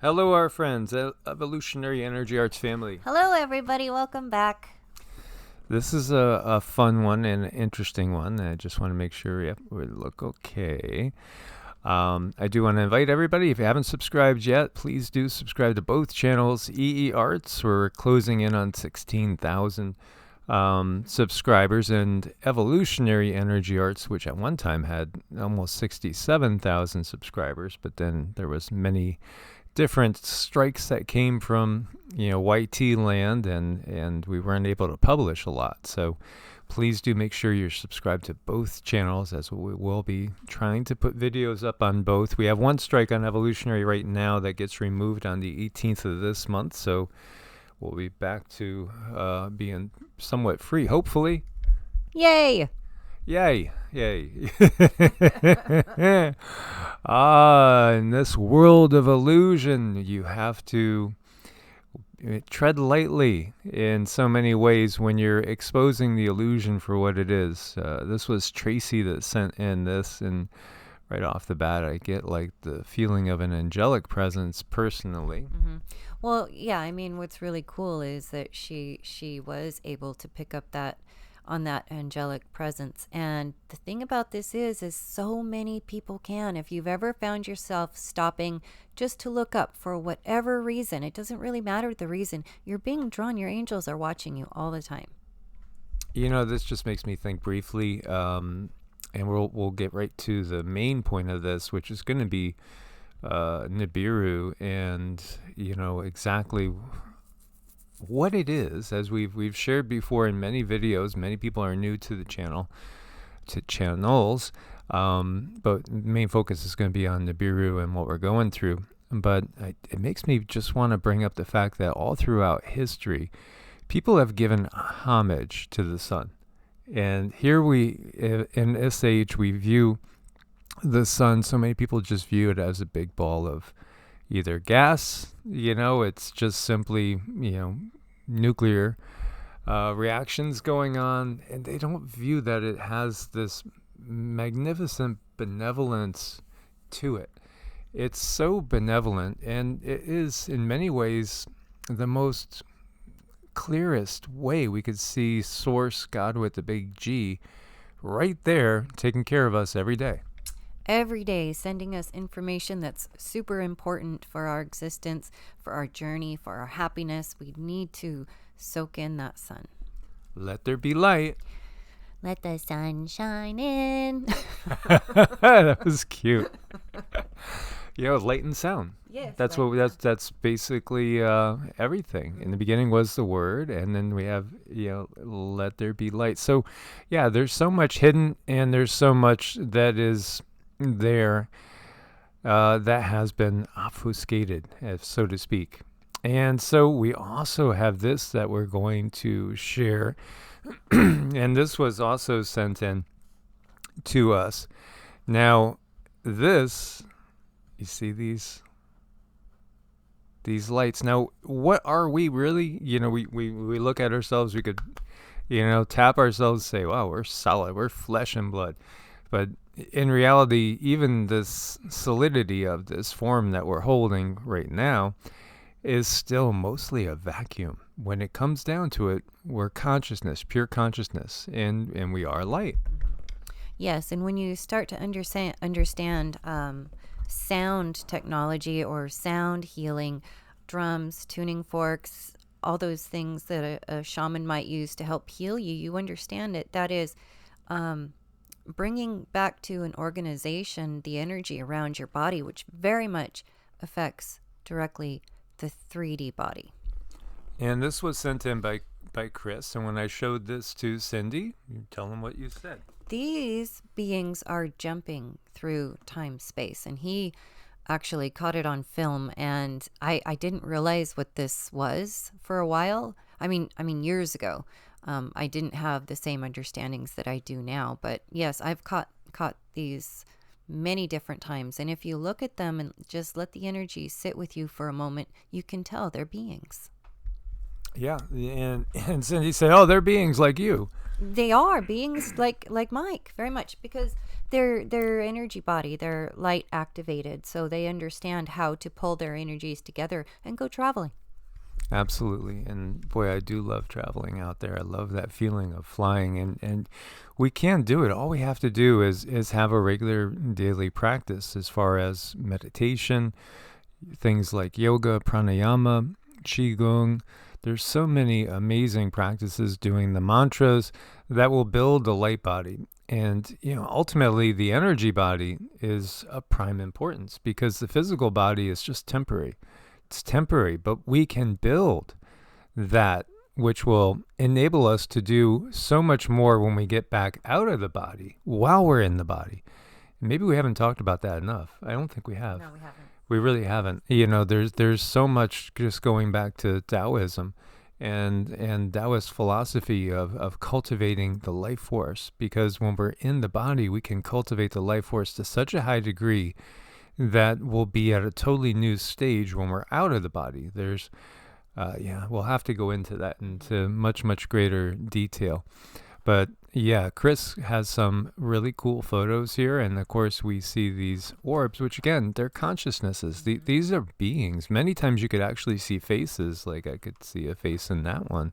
Hello, our friends, Evolutionary Energy Arts family. Hello, everybody. Welcome back. This is a fun one and an interesting one. I just want to make sure we look okay. I do want to invite everybody, if you haven't subscribed yet, please do subscribe to both channels. EEARTS, we're closing in on 16,000 subscribers, and Evolutionary Energy Arts, which at one time had almost 67,000 subscribers, but then there was many different strikes that came from YT land, and we weren't able to publish a lot. So please do make sure you're subscribed to both channels, as we will be trying to put videos up on both. We have one strike on Evolutionary right now that gets removed on the 18th of this month, so we'll be back to being somewhat free, hopefully. Yay! Yay! In this world of illusion, you have to tread lightly in so many ways when you're exposing the illusion for what it is. This was Tracy that sent in this, and right off the bat, I get like the feeling of an angelic presence personally. Mm-hmm. Well, yeah, I mean, what's really cool is that she was able to pick up that angelic presence. And the thing about this is so many people can. If you've ever found yourself stopping just to look up for whatever reason, it doesn't really matter the reason, you're being drawn. Your angels are watching you all the time. This just makes me think briefly, and we'll get right to the main point of this, which is going to be Nibiru, and exactly what it is. As we've shared before in many videos, many people are new to the channels, but the main focus is going to be on Nibiru and what we're going through. But it makes me just want to bring up the fact that all throughout history, people have given homage to the sun. And here in this age, we view the sun, so many people just view it as a big ball of either gas, it's just simply, nuclear reactions going on, and they don't view that it has this magnificent benevolence to it. It's so benevolent, and it is in many ways the most clearest way we could see Source, God with the big G, right there taking care of us every day. Every day, sending us information that's super important for our existence, for our journey, for our happiness. We need to soak in that sun. Let there be light. Let the sun shine in. That was cute. Light and sound. Yes. That's basically everything. In the beginning was the word, and then we have let there be light. So yeah, there's so much hidden, and there's so much that is there that has been obfuscated, so to speak. And so we also have this that we're going to share, and this was also sent in to us. Now this, you see these lights. Now what are we really? We look at ourselves, we could tap ourselves, say, wow, we're solid, we're flesh and blood. But in reality, even this solidity of this form that we're holding right now is still mostly a vacuum. When it comes down to it, we're consciousness, pure consciousness, and we are light. Yes, and when you start to understand sound technology or sound healing, drums, tuning forks, all those things that a shaman might use to help heal you, you understand it. That is bringing back to an organization the energy around your body, which very much affects directly the 3D body. And this was sent in by Chris, and when I showed this to Cindy, you tell him what you said. These beings are jumping through time-space, and he actually caught it on film, and I didn't realize what this was for a while. I mean years ago. I didn't have the same understandings that I do now, but yes, I've caught these many different times. And if you look at them and just let the energy sit with you for a moment, you can tell they're beings. Yeah, and Cindy said, "Oh, they're beings like you." They are beings like Mike, very much, because their energy body, they're light activated, so they understand how to pull their energies together and go traveling. Absolutely. And boy, I do love traveling out there. I love that feeling of flying, and we can do it. All we have to do is have a regular daily practice as far as meditation, things like yoga, pranayama, Qigong. There's so many amazing practices doing the mantras that will build the light body. And, ultimately the energy body is of prime importance because the physical body is just temporary. It's temporary, but we can build that, which will enable us to do so much more when we get back out of the body while we're in the body. Maybe we haven't talked about that enough. I don't think we have. No, we haven't. We really haven't. There's so much just going back to Taoism and Taoist philosophy of cultivating the life force, because when we're in the body, we can cultivate the life force to such a high degree that will be at a totally new stage when we're out of the body. There's, we'll have to go into that into much, much greater detail. But yeah, Chris has some really cool photos here. And of course, we see these orbs, which again, they're consciousnesses. These are beings. Many times you could actually see faces. Like I could see a face in that one.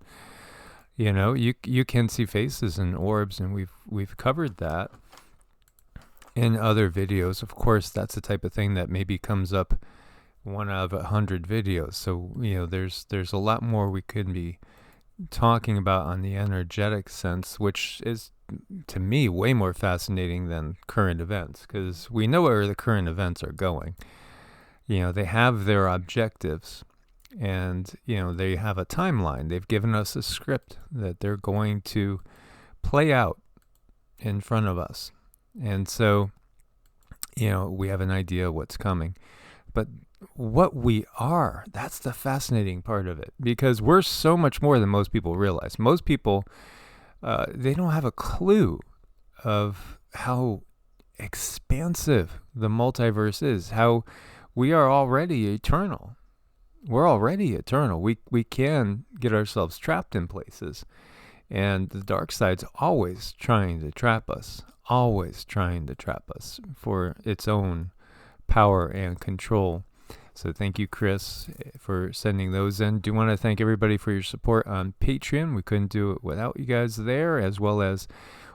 You can see faces in orbs, and we've covered that in other videos. Of course, that's the type of thing that maybe comes up 1 out of 100 videos. So, there's a lot more we could be talking about on the energetic sense, which is, to me, way more fascinating than current events, because we know where the current events are going. They have their objectives, and, they have a timeline. They've given us a script that they're going to play out in front of us. And so, we have an idea of what's coming. But what we are, that's the fascinating part of it, because we're so much more than most people realize. Most people, they don't have a clue of how expansive the multiverse is, how we are already eternal. We're already eternal. We can get ourselves trapped in places. And the dark side's always trying to trap us, for its own power and control. So thank you, Chris, for sending those in. Do want to thank everybody for your support on Patreon. We couldn't do it without you guys there, as well as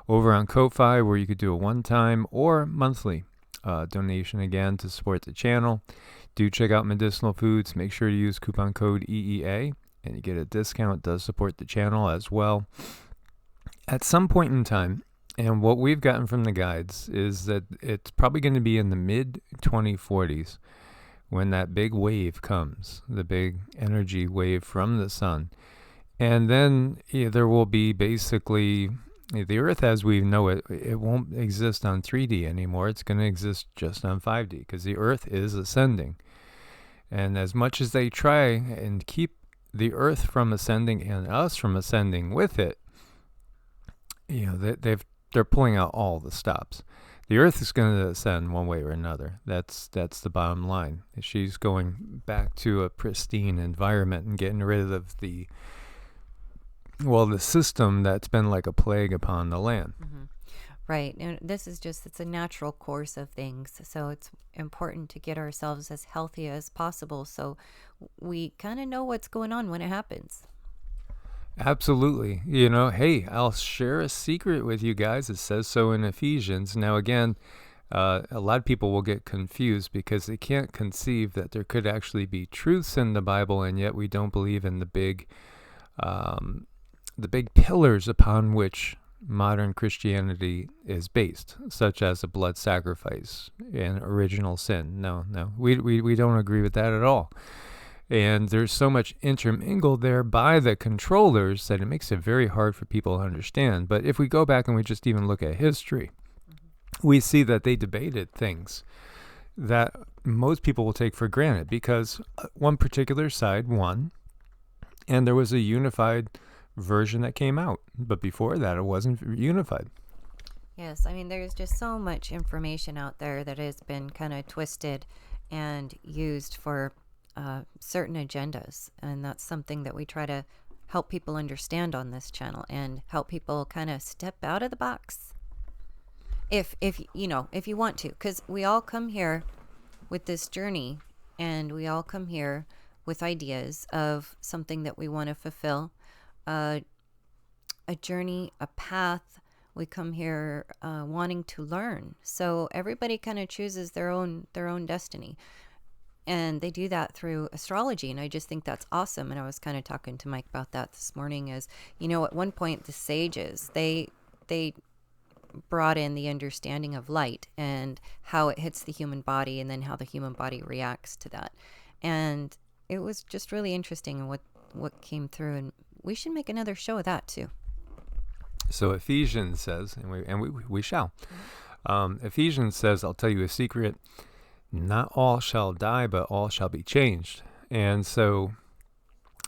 over on Ko-Fi, where you could do a one-time or monthly donation again to support the channel. Do check out Medicinal Foods. Make sure to use coupon code EEA, and you get a discount. It does support the channel as well. At some point in time, and what we've gotten from the guides is that it's probably going to be in the mid-2040s when that big wave comes, the big energy wave from the sun. And then there will be basically the Earth as we know it. It won't exist on 3D anymore. It's going to exist just on 5D, because the Earth is ascending. And as much as they try and keep the Earth from ascending and us from ascending with it, they're pulling out all the stops. The Earth is going to ascend one way or another. That's the bottom line. She's going back to a pristine environment and getting rid of the system that's been like a plague upon the land. Mm-hmm. Right. And this is it's a natural course of things. So it's important to get ourselves as healthy as possible, so we kind of know what's going on when it happens. Absolutely. Hey, I'll share a secret with you guys. It says so in Ephesians. Now, again, a lot of people will get confused because they can't conceive that there could actually be truths in the Bible, and yet we don't believe in the big pillars upon which modern Christianity is based, such as a blood sacrifice and original sin. No, we don't agree with that at all. And there's so much intermingled there by the controllers that it makes it very hard for people to understand. But if we go back and we just even look at history, we see that they debated things that most people will take for granted, because one particular side won, and there was a unified version that came out. But before that, it wasn't unified. Yes, I mean, there's just so much information out there that has been kind of twisted and used for certain agendas, and that's something that we try to help people understand on this channel and help people kind of step out of the box if you know, if you want to, because we all come here with this journey, and we all come here with ideas of something that we want to fulfill, a journey, a path. We come here wanting to learn. So everybody kind of chooses their own destiny, and they do that through astrology. And I just think that's awesome. And I was kind of talking to Mike about that this morning. As you know, at one point the sages, they brought in the understanding of light and how it hits the human body, and then how the human body reacts to that. And it was just really interesting what came through, and we should make another show of that too. So Ephesians says, and we shall. Ephesians says, I'll tell you a secret, not all shall die, but all shall be changed. And so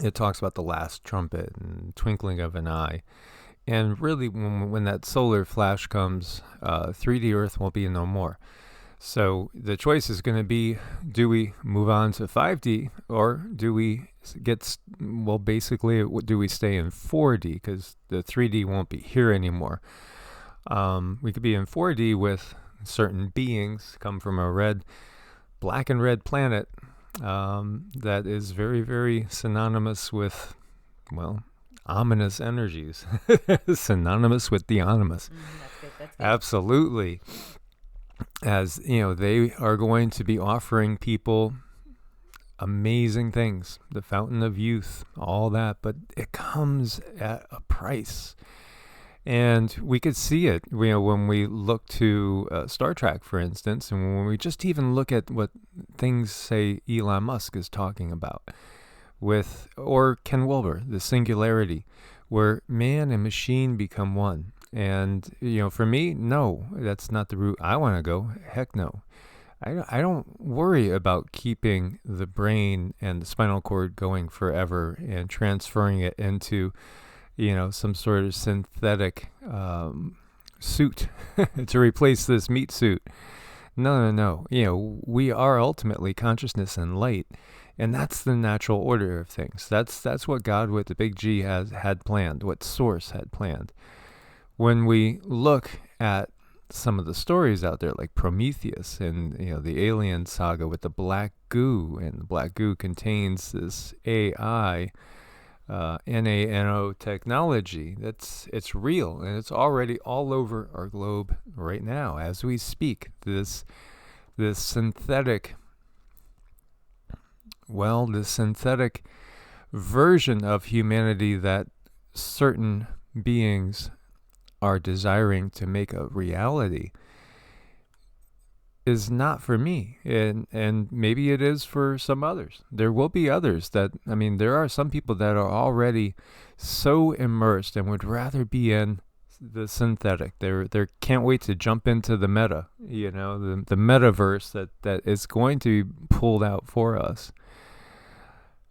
it talks about the last trumpet and twinkling of an eye. And really, when that solar flash comes, 3D Earth will be no more. So the choice is going to be, do we move on to 5D, or do we basically, do we stay in 4D? Because the 3D won't be here anymore. We could be in 4D with certain beings come from a black and red planet that is very, very synonymous with, well, ominous energies. Synonymous with the ominous. That's good. Absolutely. As you know, they are going to be offering people amazing things, the fountain of youth, all that, but it comes at a price. And we could see it, you know, when we look to Star Trek, for instance, and when we just even look at what things, say, Elon Musk is talking about, or Ken Wilber, the singularity, where man and machine become one. And, you know, for me, no, that's not the route I want to go. Heck no. I don't worry about keeping the brain and the spinal cord going forever and transferring it into, you know, some sort of synthetic suit to replace this meat suit. No. You know, we are ultimately consciousness and light. And that's the natural order of things. That's what God with the big G had planned, what Source had planned. When we look at some of the stories out there, like Prometheus and, you know, the alien saga with the black goo, and the black goo contains this AI, NANO technology. It's real, and it's already all over our globe right now as we speak. This synthetic version of humanity that certain beings are desiring to make a reality is not for me, and maybe it is for some others. There will be others that, I mean, there are some people that are already so immersed and would rather be in the synthetic. They can't wait to jump into the meta, you know, the metaverse that is going to be pulled out for us.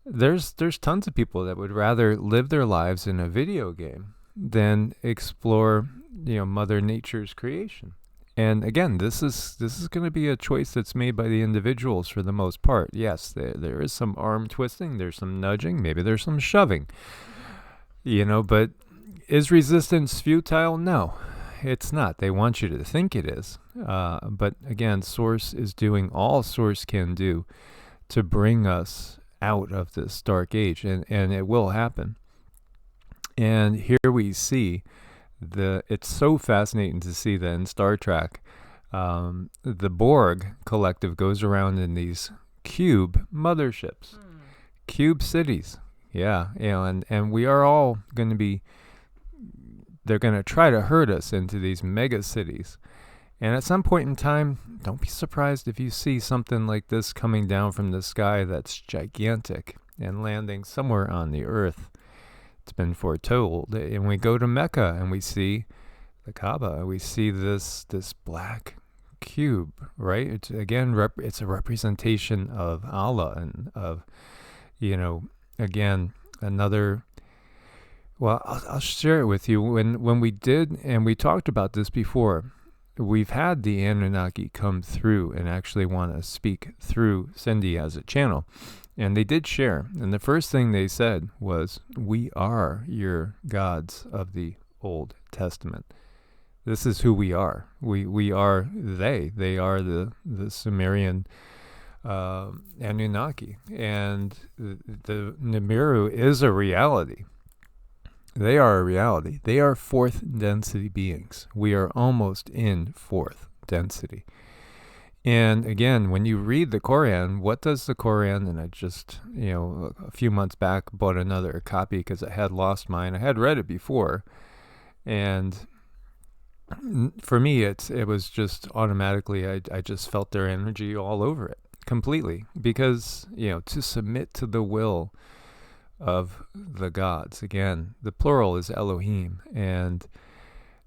There's tons of people that would rather live their lives in a video game than explore, you know, Mother Nature's creation. And again, this is going to be a choice that's made by the individuals for the most part. Yes, there is some arm twisting, there's some nudging, maybe there's some shoving, you know, but is resistance futile? No, it's not. They want you to think it is. But again, Source is doing all Source can do to bring us out of this dark age, and it will happen. And here we see it's so fascinating to see that in Star Trek, the Borg collective goes around in these cube motherships, cube cities. Yeah, you know, and we are all going to be, they're going to try to herd us into these mega cities. And at some point in time, don't be surprised if you see something like this coming down from the sky that's gigantic and landing somewhere on the earth. It's been foretold. And we go to Mecca and we see the Kaaba. We see this black cube, right? It's again, it's a representation of Allah and of, you know, again, another. Well, I'll share it with you. When we did, and we talked about this before, we've had the Anunnaki come through and actually want to speak through Cindy as a channel. And they did share. And the first thing they said was, "We are your gods of the Old Testament." This is who we are. We are they. They are the Sumerian Anunnaki, and the Nibiru is a reality. They are a reality. They are fourth density beings. We are almost in fourth density. And again, when you read the Quran, what does the Quran, and I just, a few months back bought another copy because I had lost mine. I had read it before. And for me, it was just automatically, I just felt their energy all over it completely. Because, to submit to the will of the gods, again, the plural is Elohim. And,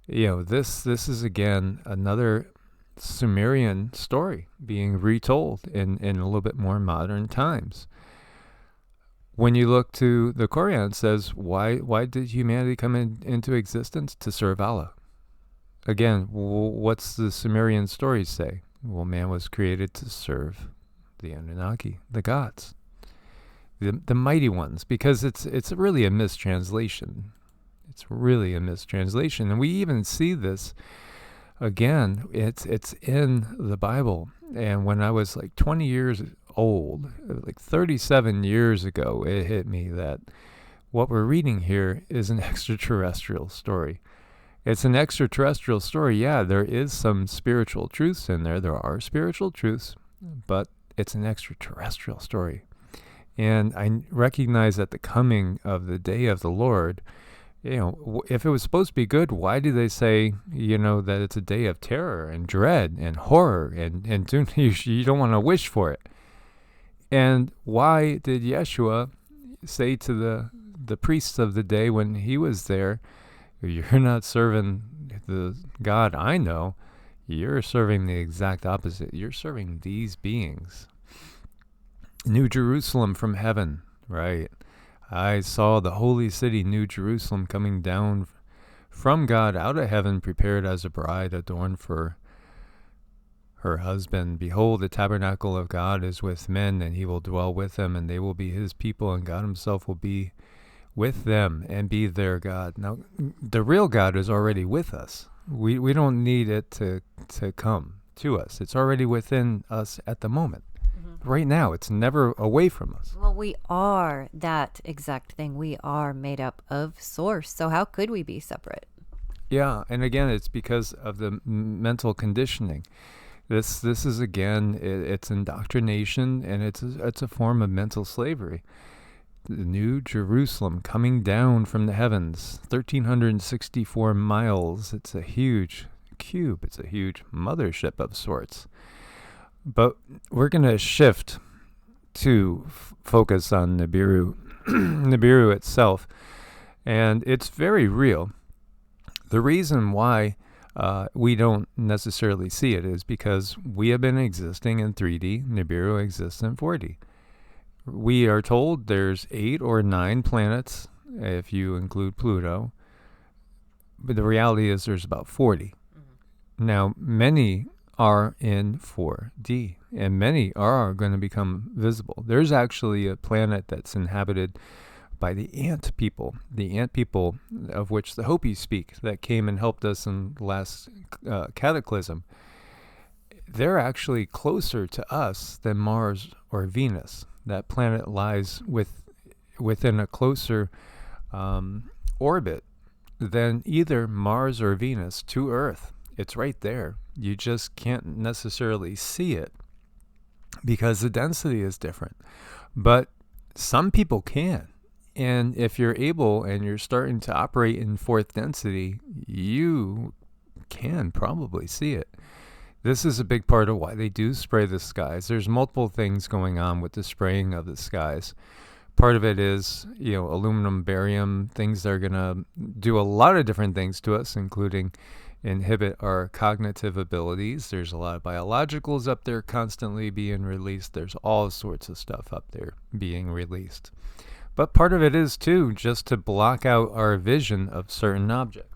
this is, again, another Sumerian story being retold in a little bit more modern times. When you look to the Quran, it says, why did humanity come into existence? To serve Allah. Again, what's the Sumerian stories say? Well, man was created to serve the Anunnaki, the gods, the mighty ones, because it's really a mistranslation. It's really a mistranslation. And we even see this. Again, it's in the Bible. And when I was like 20 years old, like 37 years ago, it hit me that what we're reading here is an extraterrestrial story. It's an extraterrestrial story. Yeah, there is some spiritual truths in there. There are spiritual truths, but it's an extraterrestrial story. And I recognize that the coming of the day of the Lord, if it was supposed to be good, why do they say, that it's a day of terror and dread and horror and you don't want to wish for it? And why did Yeshua say to the priests of the day when he was there, you're not serving the God I know, you're serving the exact opposite. You're serving these beings. New Jerusalem from heaven, right? I saw the holy city, New Jerusalem, coming down from God out of heaven, prepared as a bride adorned for her husband. Behold, the tabernacle of God is with men, and he will dwell with them, and they will be his people, and God himself will be with them and be their God. Now, the real God is already with us. We don't need it to come to us. It's already within us at the moment. Right now, it's never away from us. Well, we are that exact thing. We are made up of source. So how could we be separate? Yeah, and again, it's because of the mental conditioning. This is, again, it's indoctrination, and it's a form of mental slavery. The New Jerusalem coming down from the heavens, 1,364 miles. It's a huge cube. It's a huge mothership of sorts. But we're going to shift to focus on Nibiru, Nibiru itself. And it's very real. The reason why we don't necessarily see it is because we have been existing in 3D. Nibiru exists in 4D. We are told there's 8 or 9 planets, if you include Pluto. But the reality is there's about 40. Mm-hmm. Now, many are in 4D, and many are going to become visible. There's actually a planet that's inhabited by the ant people of which the Hopis speak, that came and helped us in the last cataclysm. They're actually closer to us than Mars or Venus. That planet lies within a closer orbit than either Mars or Venus to Earth. It's right there. You just can't necessarily see it because the density is different. But some people can. And if you're able and you're starting to operate in fourth density, you can probably see it. This is a big part of why they do spray the skies. There's multiple things going on with the spraying of the skies. Part of it is, aluminum, barium, things that are going to do a lot of different things to us, including inhibit our cognitive abilities. There's a lot of biologicals up there constantly being released. There's all sorts of stuff up there being released. But part of it is, too, just to block out our vision of certain objects.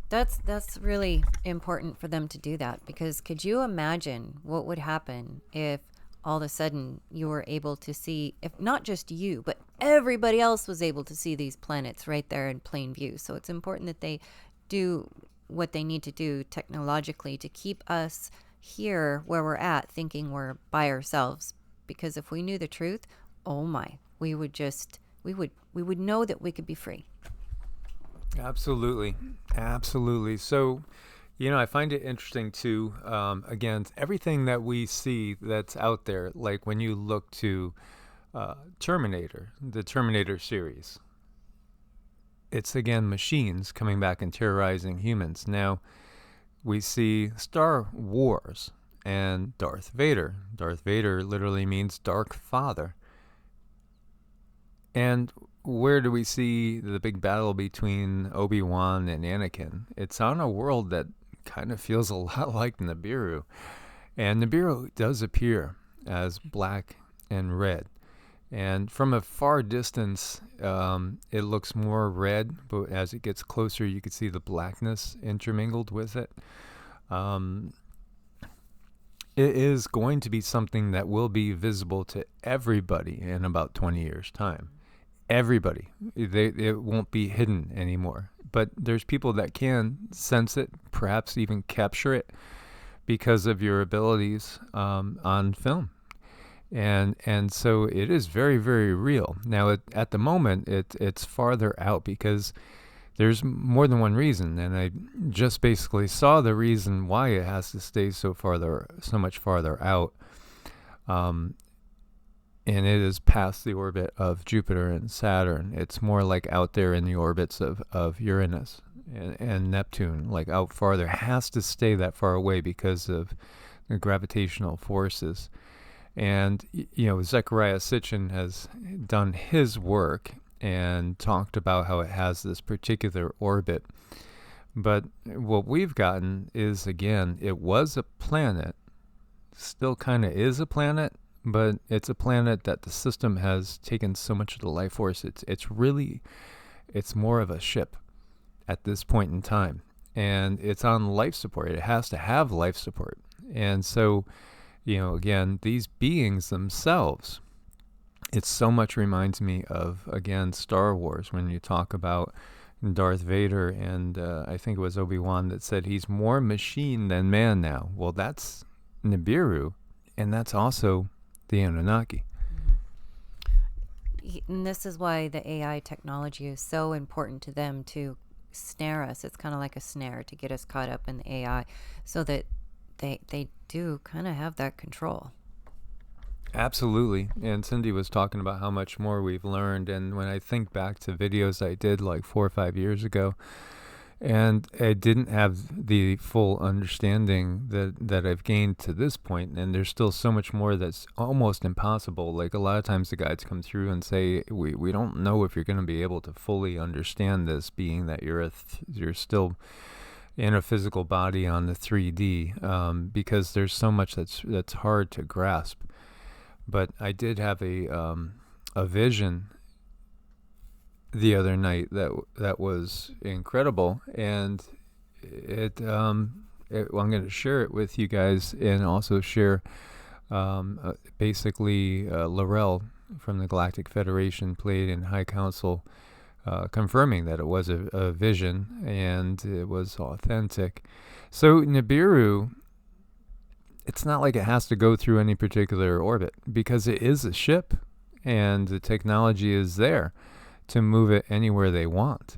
That's really important for them to do that, because could you imagine what would happen if all of a sudden you were able to see, if not just you, but everybody else was able to see these planets right there in plain view? So it's important that they do what they need to do technologically to keep us here where we're at, thinking we're by ourselves. Because if we knew the truth, oh my, we would know that we could be free. Absolutely. Absolutely. So, I find it interesting too, again, everything that we see that's out there, like when you look to Terminator, the Terminator series, it's again machines coming back and terrorizing humans. Now, we see Star Wars and Darth Vader. Darth Vader literally means Dark Father. And where do we see the big battle between Obi-Wan and Anakin? It's on a world that kind of feels a lot like Nibiru. And Nibiru does appear as black and red. And from a far distance, it looks more red, but as it gets closer, you can see the blackness intermingled with it. It is going to be something that will be visible to everybody in about 20 years' time. Everybody. It won't be hidden anymore. But there's people that can sense it, perhaps even capture it because of your abilities on film. And so it is very, very real. Now, at the moment, it's farther out because there's more than one reason. And I just basically saw the reason why it has to stay so much farther out. And it is past the orbit of Jupiter and Saturn. It's more like out there in the orbits of Uranus and Neptune, like out farther. It has to stay that far away because of the gravitational forces. And, Zecharia Sitchin has done his work and talked about how it has this particular orbit. But what we've gotten is, again, it was a planet, still kind of is a planet, but it's a planet that the system has taken so much of the life force. It's more of a ship at this point in time. And it's on life support. It has to have life support. And so, again, these beings themselves, it so much reminds me of, again, Star Wars, when you talk about Darth Vader, and I think it was Obi-Wan that said he's more machine than man now. Well, that's Nibiru, and that's also the Anunnaki. And this is why the AI technology is so important to them, to snare us. It's kind of like a snare to get us caught up in the AI so that they do kind of have that control. Absolutely. And Cindy was talking about how much more we've learned. And when I think back to videos I did like 4 or 5 years ago, and I didn't have the full understanding that I've gained to this point, and there's still so much more that's almost impossible. Like a lot of times the guides come through and say, we don't know if you're going to be able to fully understand this, being that you're still in a physical body on the 3D, because there's so much that's hard to grasp. But I did have a vision the other night that was incredible, and I'm going to share it with you guys, and also share basically Laurel from the Galactic Federation played in High Council, confirming that it was a vision and it was authentic. So Nibiru, it's not like it has to go through any particular orbit, because it is a ship and the technology is there to move it anywhere they want.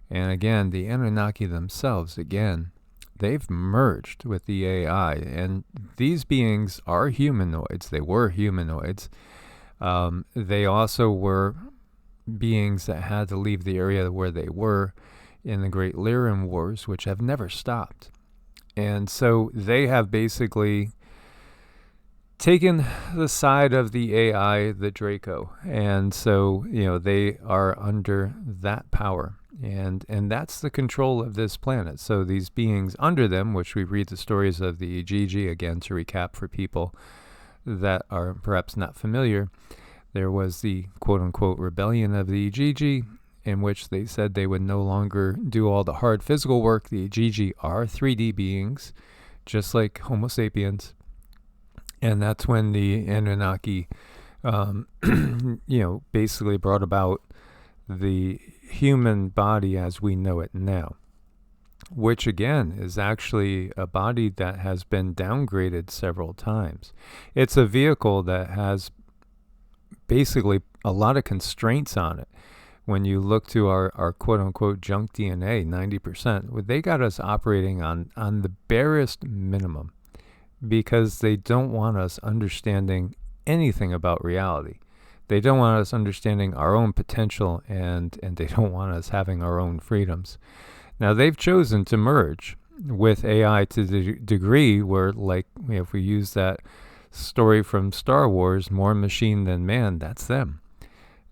And again, the Anunnaki themselves, again, they've merged with the AI, and these beings are humanoids. They were humanoids. They also were beings that had to leave the area where they were in the Great Lyran Wars, which have never stopped. And so they have basically taken the side of the AI, the Draco. And so, they are under that power. And that's the control of this planet. So these beings under them, which we read the stories of the Igigi, again, to recap for people that are perhaps not familiar, there was the quote-unquote rebellion of the Igigi, in which they said they would no longer do all the hard physical work. The Igigi are 3D beings, just like Homo sapiens. And that's when the Anunnaki, basically brought about the human body as we know it now. which again is actually a body that has been downgraded several times. It's a vehicle that has basically a lot of constraints on it. When you look to our quote-unquote junk DNA, 90%, they got us operating on the barest minimum because they don't want us understanding anything about reality. They don't want us understanding our own potential, and they don't want us having our own freedoms. Now, they've chosen to merge with AI to the degree where, like, if we use that story from Star Wars, more machine than man, that's them.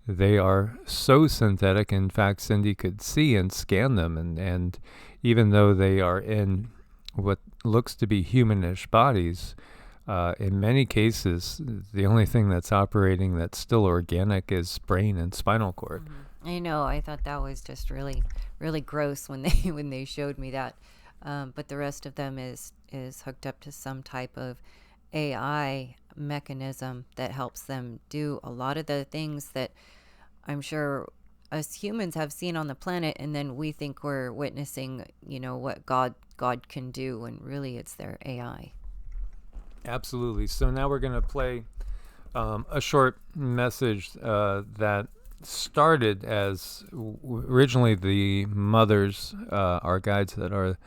They are so synthetic. In fact, Cindy could see and scan them, and even though they are in what looks to be humanish bodies, in many cases, the only thing that's operating that's still organic is brain and spinal cord. I know. I thought that was just really, really gross when they showed me that. But the rest of them is hooked up to some type of AI mechanism that helps them do a lot of the things that I'm sure us humans have seen on the planet, and then we think we're witnessing, what God can do, and really it's their AI. Absolutely. So now we're going to play a short message that started as originally the mothers, our guides that are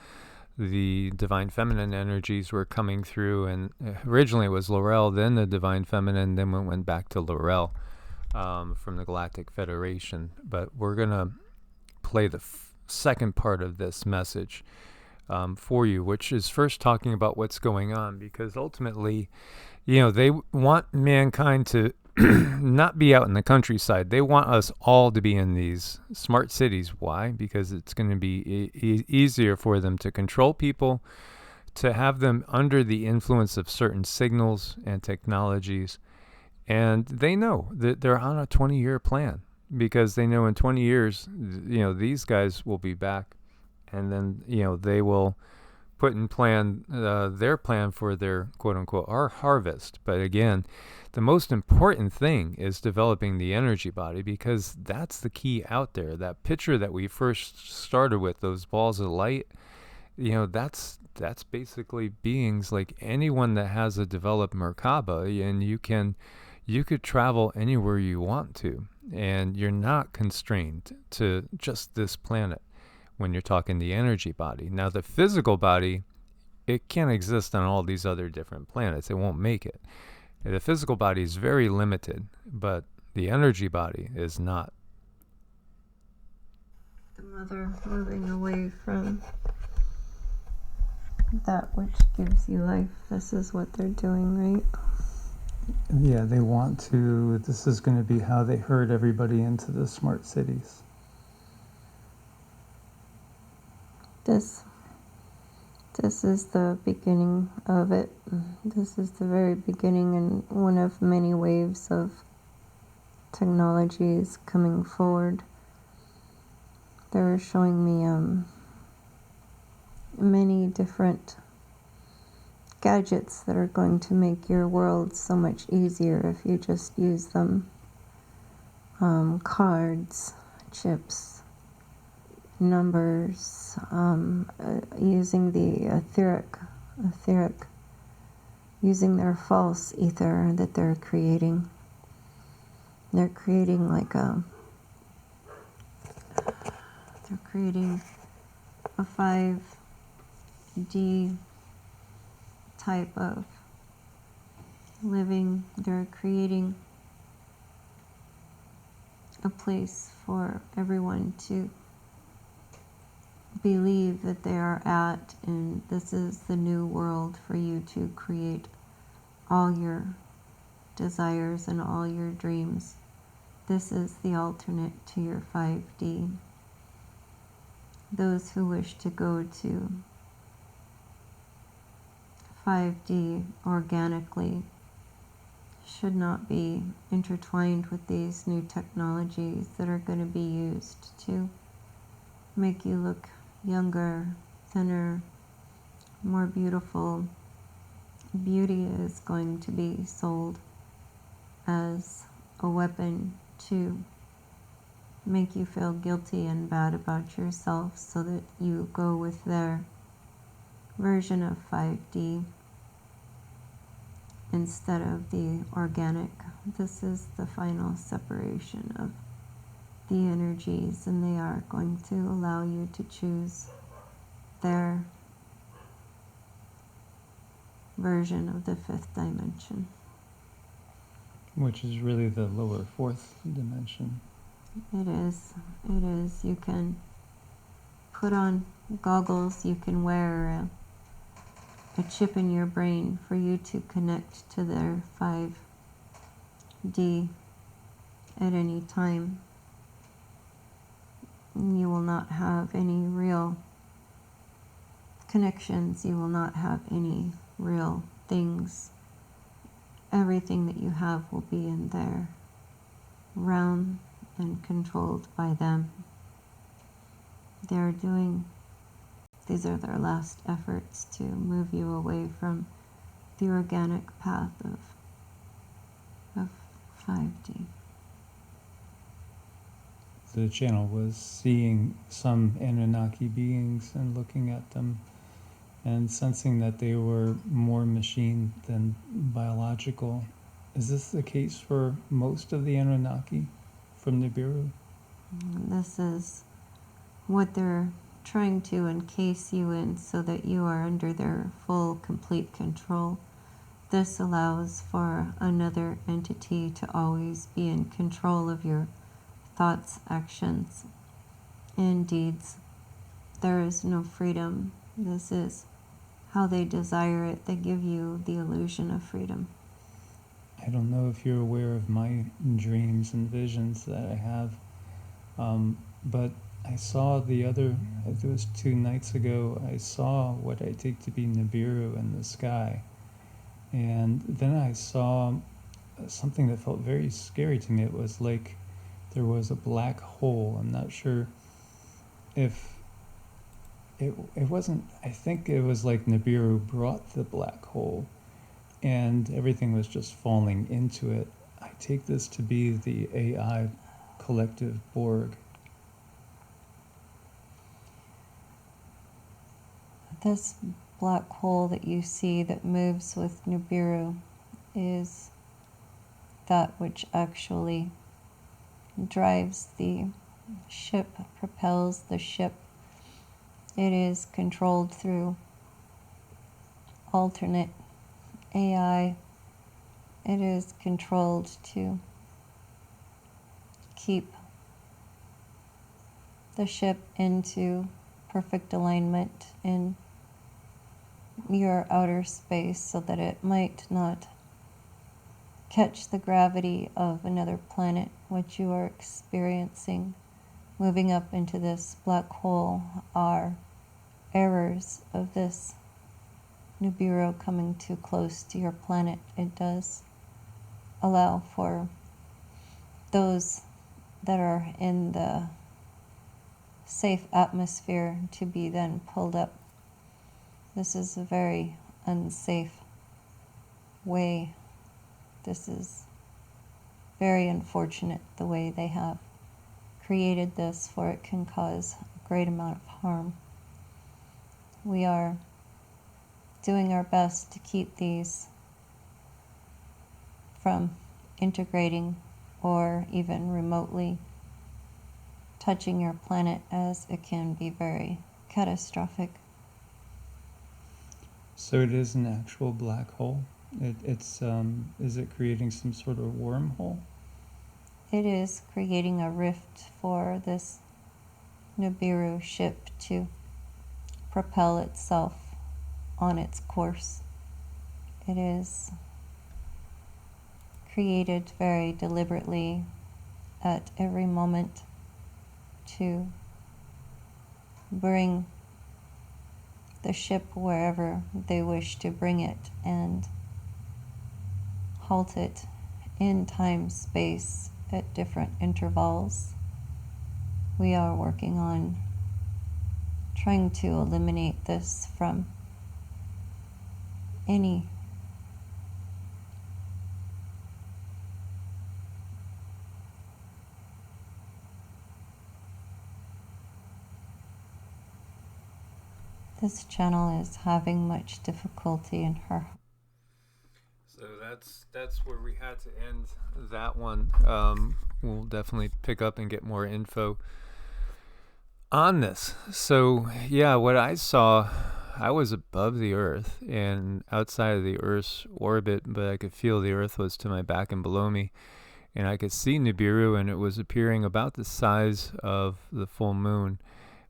the divine feminine energies were coming through, and originally it was Laurel, then the divine feminine, then we went back to Laurel from the Galactic Federation. But we're going to play the second part of this message for you, which is first talking about what's going on, because ultimately, they want mankind to not be out in the countryside. They want us all to be in these smart cities. Why? Because it's going to be easier for them to control people, to have them under the influence of certain signals and technologies. And they know that they're on a 20-year plan, because they know in 20 years, these guys will be back, and then, they will put in their plan for their quote-unquote our harvest. But again, the most important thing is developing the energy body, because that's the key out there. That picture that we first started with, those balls of light, that's basically beings like anyone that has a developed Merkaba, and you could travel anywhere you want to, and you're not constrained to just this planet when you're talking the energy body. Now, the physical body, it can't exist on all these other different planets. It won't make it. The physical body is very limited, but the energy body is not. The mother moving away from that which gives you life. This is what they're doing, right? Yeah, they want to. This is going to be how they herd everybody into the smart cities. This is the beginning of it. This is the very beginning, and one of many waves of technologies coming forward. They were showing me many different gadgets that are going to make your world so much easier if you just use them. Cards, chips, numbers, using the etheric, using their false ether that they're creating. They're creating a 5D type of living. They're creating a place for everyone to believe that they are at, and this is the new world for you to create all your desires and all your dreams. This is the alternate to your 5D. Those who wish to go to 5D organically should not be intertwined with these new technologies that are going to be used to make you look younger, thinner, more beautiful. Beauty is going to be sold as a weapon to make you feel guilty and bad about yourself so that you go with their version of 5D instead of the organic. This is the final separation of the energies, and they are going to allow you to choose their version of the fifth dimension. Which is really the lower fourth dimension. It is. It is. You can put on goggles, you can wear a chip in your brain for you to connect to their 5D at any time. You will not have any real connections. You will not have any real things. Everything that you have will be in their realm and controlled by them. These are their last efforts to move you away from the organic path of 5D. The channel was seeing some Anunnaki beings and looking at them and sensing that they were more machine than biological. Is this the case for most of the Anunnaki from Nibiru? This is what they're trying to encase you in so that you are under their full, complete control. This allows for another entity to always be in control of your thoughts, actions, and deeds. There is no freedom. This is how they desire it. They give you the illusion of freedom. I don't know if you're aware of my dreams and visions that I have, but I saw it was 2 nights ago, I saw what I take to be Nibiru in the sky. And then I saw something that felt very scary to me. It was like there was a black hole. I'm not sure if it wasn't, I think it was like Nibiru brought the black hole and everything was just falling into it. I take this to be the AI collective Borg. This black hole that you see that moves with Nibiru is that which actually drives the ship, propels the ship. It is controlled through alternate AI. It is controlled to keep the ship into perfect alignment in your outer space so that it might not catch the gravity of another planet, which you are experiencing. Moving up into this black hole are errors of this Nibiru coming too close to your planet. It does allow for those that are in the safe atmosphere to be then pulled up. This is a very unsafe way. This is very unfortunate the way they have created this, for it can cause a great amount of harm. We are doing our best to keep these from integrating or even remotely touching your planet, as it can be very catastrophic. So it is an actual black hole? Is it creating some sort of wormhole? It is creating a rift for this Nibiru ship to propel itself on its course. It is created very deliberately at every moment to bring the ship wherever they wish to bring it and halt it in time, space, at different intervals. We are working on trying to eliminate this from any This channel is having much difficulty in her. So that's where we had to end that one. We'll definitely pick up and get more info on this. So yeah, what I saw, I was above the Earth and outside of the Earth's orbit, but I could feel the Earth was to my back and below me. And I could see Nibiru, and it was appearing about the size of the full moon.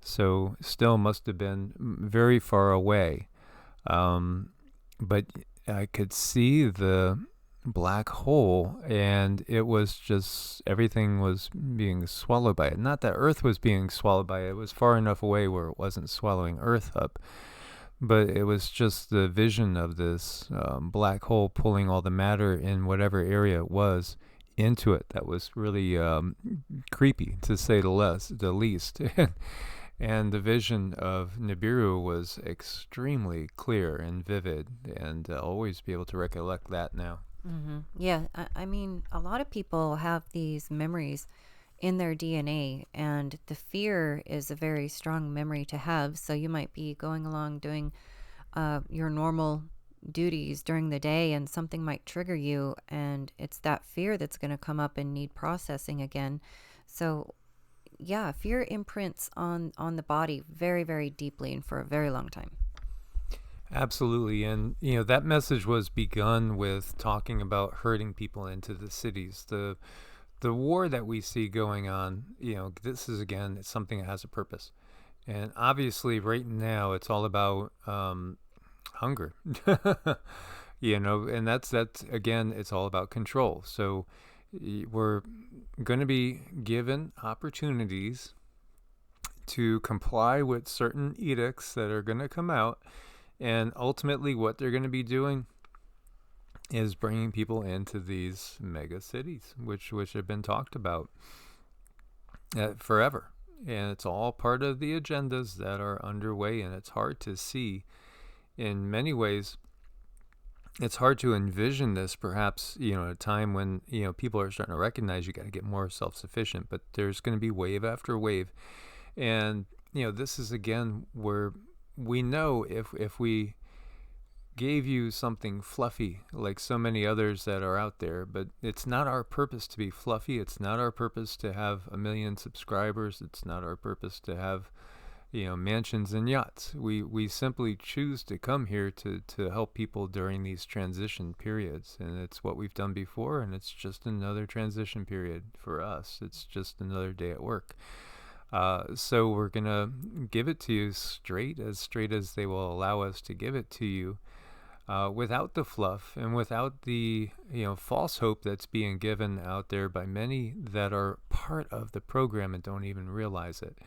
So still must have been very far away. But I could see the black hole, and it was just, everything was being swallowed by it. Not that Earth was being swallowed by it. It was far enough away where it wasn't swallowing Earth up. But it was just the vision of this black hole pulling all the matter in whatever area it was into it. That was really creepy, to say the least. And the vision of Nibiru was extremely clear and vivid, and I'll always be able to recollect that now. Mm-hmm. Yeah, I mean, a lot of people have these memories in their DNA, and the fear is a very strong memory to have. So you might be going along doing your normal duties during the day, and something might trigger you, and it's that fear that's going to come up and need processing again. So yeah, fear imprints on the body very, very deeply and for a very long time. Absolutely. And that message was begun with talking about herding people into the cities. The war that we see going on, this is, again, it's something that has a purpose. And obviously right now it's all about hunger. And that's again, it's all about control. So we're going to be given opportunities to comply with certain edicts that are going to come out, and ultimately what they're going to be doing is bringing people into these mega cities, which have been talked about forever. And it's all part of the agendas that are underway, and it's hard to see in many ways. It's hard to envision this, perhaps, at a time when, people are starting to recognize you got to get more self-sufficient, but there's going to be wave after wave. And, this is, again, where we know if we gave you something fluffy, like so many others that are out there, but it's not our purpose to be fluffy. It's not our purpose to have 1 million subscribers. It's not our purpose to have mansions and yachts. We simply choose to come here to help people during these transition periods, and it's what we've done before, and it's just another transition period for us. It's just another day at work. So we're gonna give it to you straight as they will allow us to give it to you, without the fluff and without the false hope that's being given out there by many that are part of the program and don't even realize it,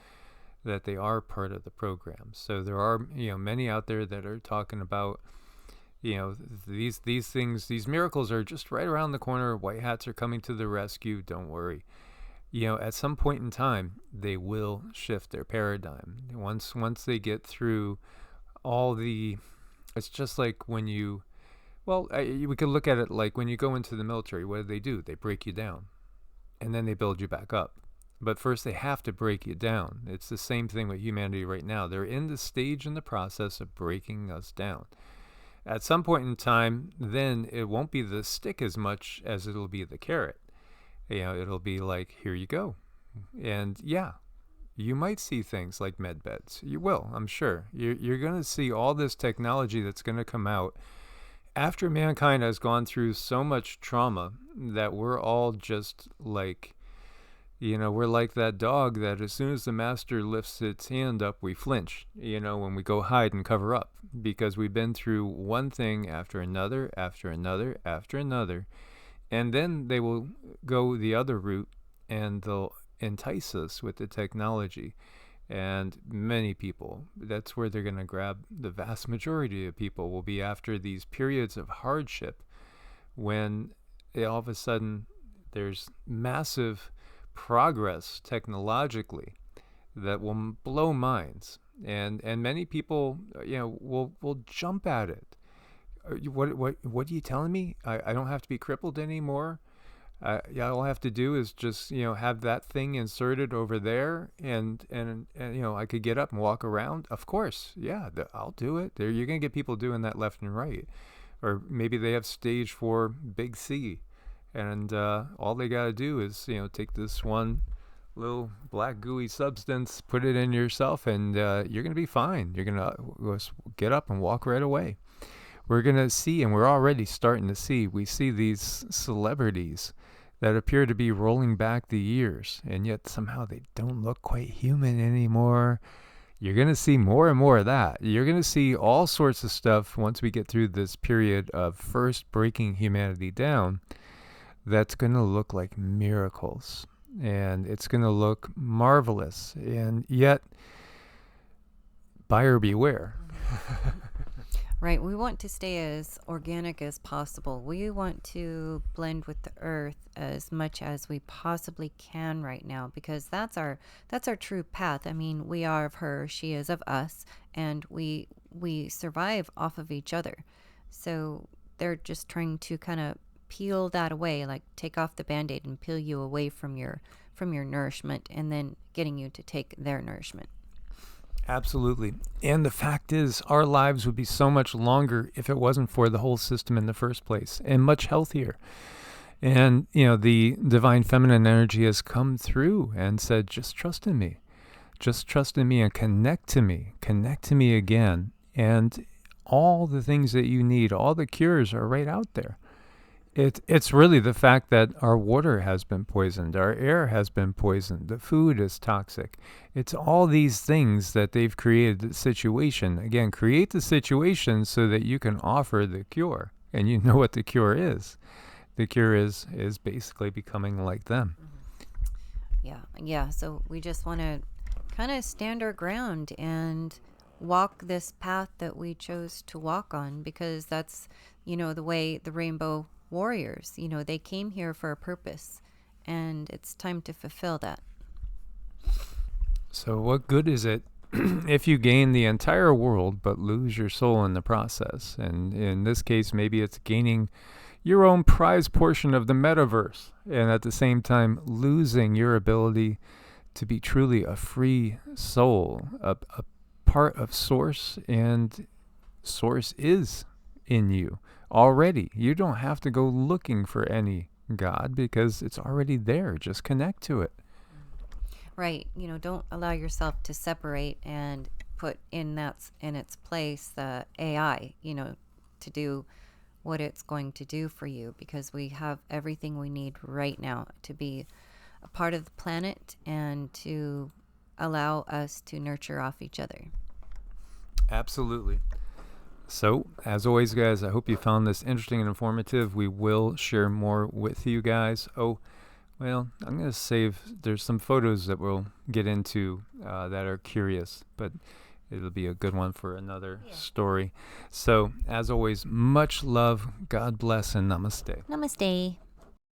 that they are part of the program. So there are many out there that are talking about these things, these miracles are just right around the corner. White hats are coming to the rescue. Don't worry. At some point in time, they will shift their paradigm. Once they get through all the, it's just like when we could look at it like when you go into the military. What do? They break you down, and then they build you back up. But first they have to break you down. It's the same thing with humanity right now. They're in the stage in the process of breaking us down. At some point in time, then it won't be the stick as much as it'll be the carrot. It'll be like, here you go. And yeah, you might see things like med beds. You will, I'm sure. You're going to see all this technology that's going to come out after mankind has gone through so much trauma that we're all just like, we're like that dog that as soon as the master lifts its hand up, we flinch, when we go hide and cover up, because we've been through one thing after another, after another, after another. And then they will go the other route, and they'll entice us with the technology. And many people, that's where they're going to grab. The vast majority of people will be after these periods of hardship when all of a sudden there's massive progress technologically that will blow minds. And many people, will jump at it. What are you telling me? I don't have to be crippled anymore. Yeah, all I have to do is just, have that thing inserted over there, and I could get up and walk around. Of course, yeah, I'll do it. You're gonna get people doing that left and right, or maybe they have stage 4 big C, and all they gotta do is, take this one little black gooey substance, put it in yourself, and you're gonna be fine. You're gonna get up and walk right away. We're gonna see, and we're already starting to see. We see these celebrities that appear to be rolling back the years, and yet somehow they don't look quite human anymore. You're going to see more and more of that. You're going to see all sorts of stuff once we get through this period of first breaking humanity down that's going to look like miracles, and it's going to look marvelous, and yet buyer beware. Right. We want to stay as organic as possible. We want to blend with the earth as much as we possibly can right now, because that's our true path. I mean, we are of her, she is of us, and we survive off of each other. So they're just trying to kind of peel that away, like take off the Band-Aid and peel you away from your nourishment, and then getting you to take their nourishment. Absolutely. And the fact is, our lives would be so much longer if it wasn't for the whole system in the first place, and much healthier. And, the divine feminine energy has come through and said, just trust in me. Just trust in me and connect to me. Connect to me again. And all the things that you need, all the cures are right out there. It's really the fact that our water has been poisoned, our air has been poisoned, the food is toxic. It's all these things that they've created the situation. Again, create the situation so that you can offer the cure. And you know what the cure is. The cure is basically becoming like them. Yeah. So we just want to kind of stand our ground and walk this path that we chose to walk on, because that's, the way the rainbow warriors, they came here for a purpose, and it's time to fulfill that. So what good is it if you gain the entire world but lose your soul in the process? And in this case, maybe it's gaining your own prize portion of the metaverse, and at the same time losing your ability to be truly a free soul, a part of Source, and Source is in you already. You don't have to go looking for any God, because it's already there. Just connect to it. Right. Don't allow yourself to separate and put in its place the AI, to do what it's going to do for you, because we have everything we need right now to be a part of the planet and to allow us to nurture off each other. Absolutely. So, as always, guys, I hope you found this interesting and informative. We will share more with you guys. Oh, well, I'm going to save, there's some photos that we'll get into that are curious, but it'll be a good one for another story. So, as always, much love, God bless, and namaste. Namaste.